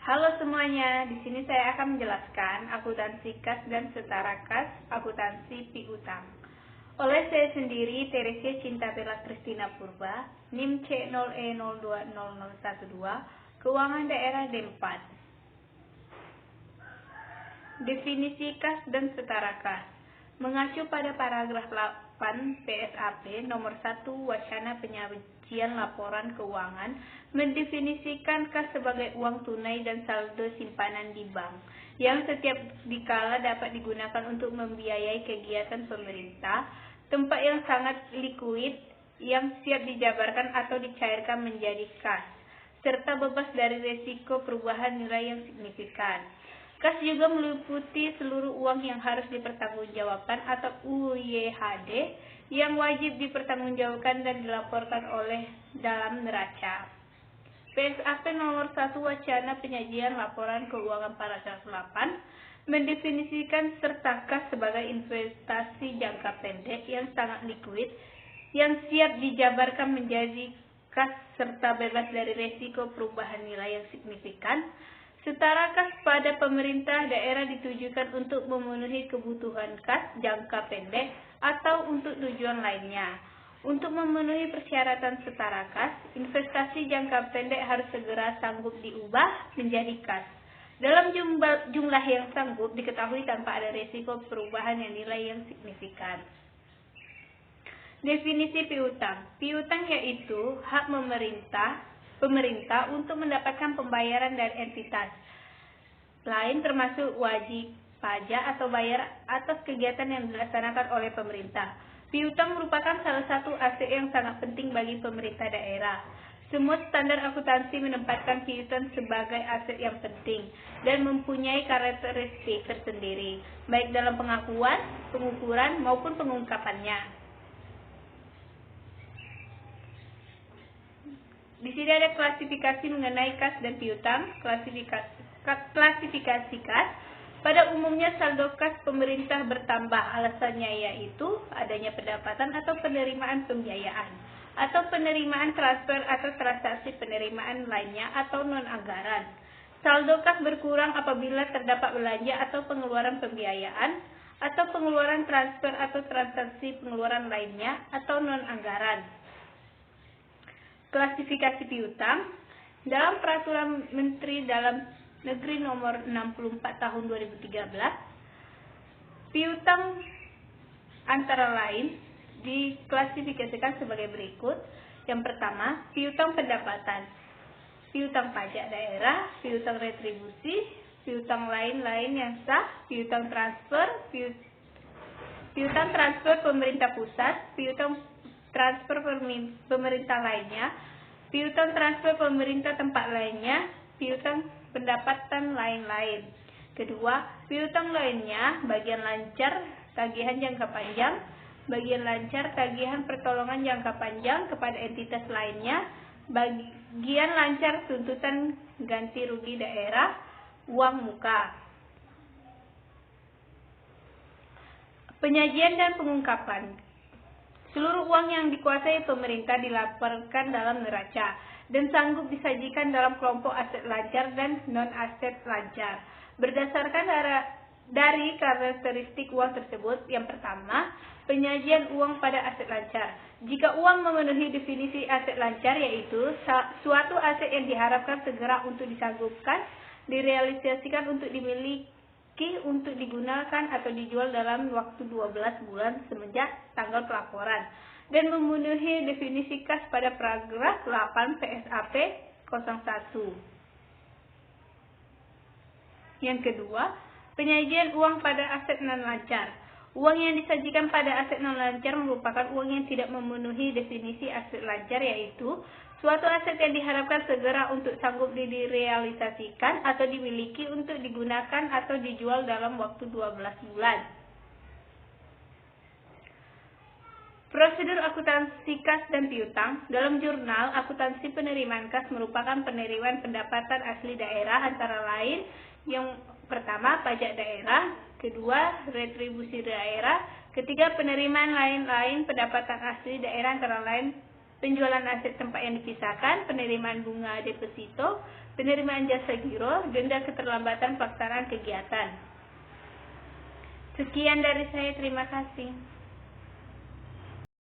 Halo semuanya, di sini saya akan menjelaskan akuntansi kas dan setara kas, akuntansi piutang. Oleh saya sendiri, Teresia Cinta Bella Kristina Purba, NIM C0E020012, Keuangan Daerah D4. Definisi kas dan setara kas. Mengacu pada paragraf 8 PSAP nomor 1 Wacana Penyajian Laporan Keuangan mendefinisikan kas sebagai uang tunai dan saldo simpanan di bank yang setiap dikala dapat digunakan untuk membiayai kegiatan pemerintah, tempat yang sangat likuid yang siap dijabarkan atau dicairkan menjadi kas, serta bebas dari risiko perubahan nilai yang signifikan. Kas juga meliputi seluruh uang yang harus dipertanggungjawabkan atau UYHD yang wajib dipertanggungjawabkan dan dilaporkan oleh dalam neraca. PSAP nomor 1 Wacana Penyajian Laporan Keuangan paragraf 8 mendefinisikan serta kas sebagai investasi jangka pendek yang sangat likuid yang siap dijabarkan menjadi kas serta bebas dari risiko perubahan nilai yang signifikan. Setara kas pada pemerintah daerah ditujukan untuk memenuhi kebutuhan kas jangka pendek atau untuk tujuan lainnya. Untuk memenuhi persyaratan setara kas, investasi jangka pendek harus segera sanggup diubah menjadi kas dalam jumlah yang sanggup diketahui tanpa ada risiko perubahan nilai yang signifikan. Definisi piutang. Piutang yaitu hak pemerintah untuk mendapatkan pembayaran dari entitas lain termasuk wajib pajak atau bayar atas kegiatan yang dilaksanakan oleh pemerintah. Piutang merupakan salah satu aset yang sangat penting bagi pemerintah daerah. Semua standar akuntansi menempatkan piutang sebagai aset yang penting dan mempunyai karakteristik tersendiri, baik dalam pengakuan, pengukuran, maupun pengungkapannya. Di sini ada klasifikasi mengenai kas dan piutang. Klasifikasi kas. Pada umumnya saldo kas pemerintah bertambah, alasannya yaitu adanya pendapatan atau penerimaan pembiayaan, atau penerimaan transfer atau transaksi penerimaan lainnya atau non-anggaran. Saldo kas berkurang apabila terdapat belanja atau pengeluaran pembiayaan, atau pengeluaran transfer atau transaksi pengeluaran lainnya atau non-anggaran. Klasifikasi piutang. Dalam Peraturan Menteri Dalam Negeri Nomor 64 Tahun 2013, piutang antara lain diklasifikasikan sebagai berikut. Yang pertama, piutang pendapatan, piutang pajak daerah, piutang retribusi, piutang lain-lain yang sah, piutang transfer pemerintah pusat, piutang transfer pemerintah lainnya, piutang transfer pemerintah tempat lainnya, piutang pendapatan lain-lain. Kedua, piutang lainnya, bagian lancar tagihan jangka panjang, bagian lancar tagihan pertolongan jangka panjang kepada entitas lainnya, bagian lancar tuntutan ganti rugi daerah, uang muka. Penyajian dan pengungkapan. Seluruh uang yang dikuasai pemerintah dilaporkan dalam neraca dan sanggup disajikan dalam kelompok aset lancar dan non-aset lancar. Berdasarkan dari karakteristik uang tersebut, yang pertama, penyajian uang pada aset lancar. Jika uang memenuhi definisi aset lancar, yaitu suatu aset yang diharapkan segera untuk disanggupkan, direalisasikan untuk dimiliki, untuk digunakan atau dijual dalam waktu 12 bulan semenjak tanggal pelaporan, dan memenuhi definisi kas pada paragraf 8 PSAP 01. Yang kedua, penyajian uang pada aset non-lancar. Uang yang disajikan pada aset non-lancar merupakan uang yang tidak memenuhi definisi aset lancar, yaitu suatu aset yang diharapkan segera untuk sanggup direalisasikan atau dimiliki untuk digunakan atau dijual dalam waktu 12 bulan. Prosedur akuntansi kas dan piutang. Dalam jurnal akuntansi penerimaan kas merupakan penerimaan pendapatan asli daerah antara lain yang pertama pajak daerah, kedua retribusi daerah, ketiga penerimaan lain-lain pendapatan asli daerah antara lain penjualan aset tempat yang dipisahkan, penerimaan bunga deposito, penerimaan jasa giro, denda keterlambatan pelaksanaan kegiatan. Sekian dari saya, terima kasih.